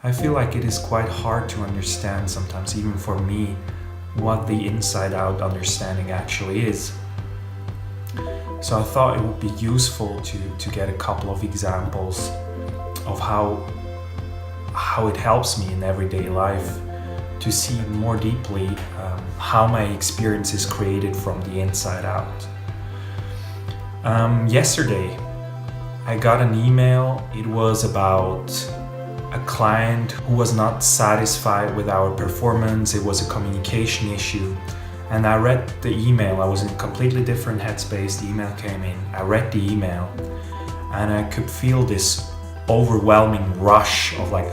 I feel like it is quite hard to understand sometimes, even for me, what the inside out understanding actually is. So I thought it would be useful to get a couple of examples of how it helps me in everyday life to see more deeply how my experience is created from the inside out. Yesterday, I got an email. It was about a client who was not satisfied with our performance. It was a communication issue. And I read the email. I was in a completely different headspace. The email came in. I read the email and I could feel this overwhelming rush of like,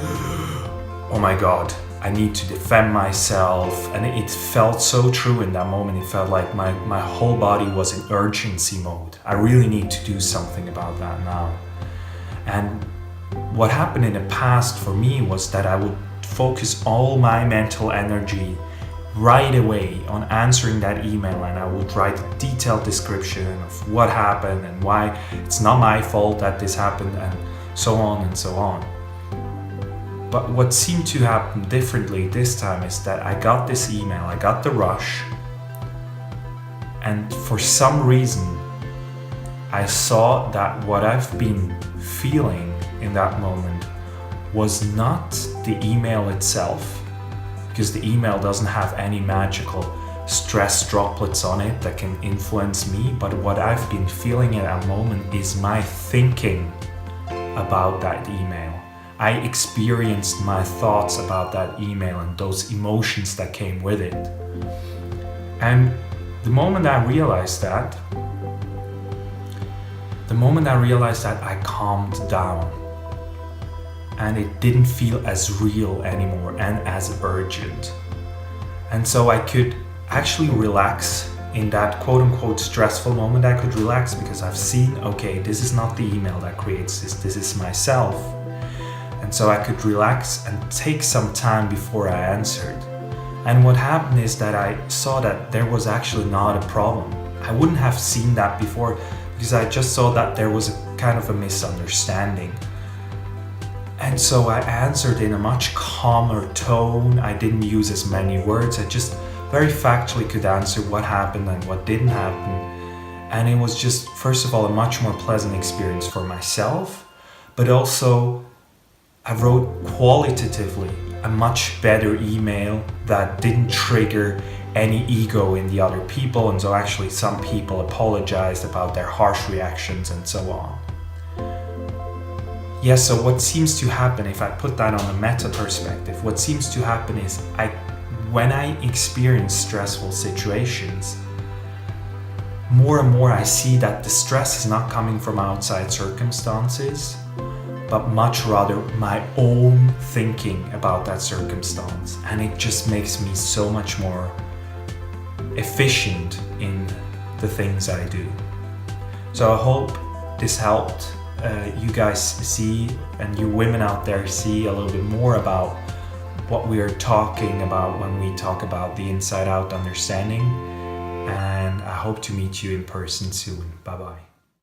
oh my God, I need to defend myself. And it felt so true in that moment. It felt like my whole body was in urgency mode. I really need to do something about that now. And what happened in the past for me was that I would focus all my mental energy right away on answering that email, and I would write a detailed description of what happened and why it's not my fault that this happened, and so on and so on. But what seemed to happen differently this time is that I got this email, I got the rush, and for some reason I saw that what I've been feeling in that moment was not the email itself, because the email doesn't have any magical stress droplets on it that can influence me, but what I've been feeling at that moment is my thinking about that email. I experienced my thoughts about that email and those emotions that came with it. And the moment I realized that, I calmed down. And it didn't feel as real anymore and as urgent. And so I could actually relax in that quote-unquote stressful moment. I could relax because I've seen, okay, this is not the email that creates this is myself. And so I could relax and take some time before I answered. And what happened is that I saw that there was actually not a problem. I wouldn't have seen that before because I just saw that there was a kind of a misunderstanding. And so I answered in a much calmer tone. I didn't use as many words. I just very factually could answer what happened and what didn't happen. And it was just, first of all, a much more pleasant experience for myself, but also I wrote qualitatively a much better email that didn't trigger any ego in the other people. And so actually some people apologized about their harsh reactions and so on. Yeah, so what seems to happen, if I put that on a meta perspective, what seems to happen is when I experience stressful situations, more and more I see that the stress is not coming from outside circumstances, but much rather my own thinking about that circumstance. And it just makes me so much more efficient in the things I do. So I hope this helped. You guys see, and you women out there see a little bit more about what we are talking about when we talk about the inside out understanding. And I hope to meet you in person soon. Bye bye.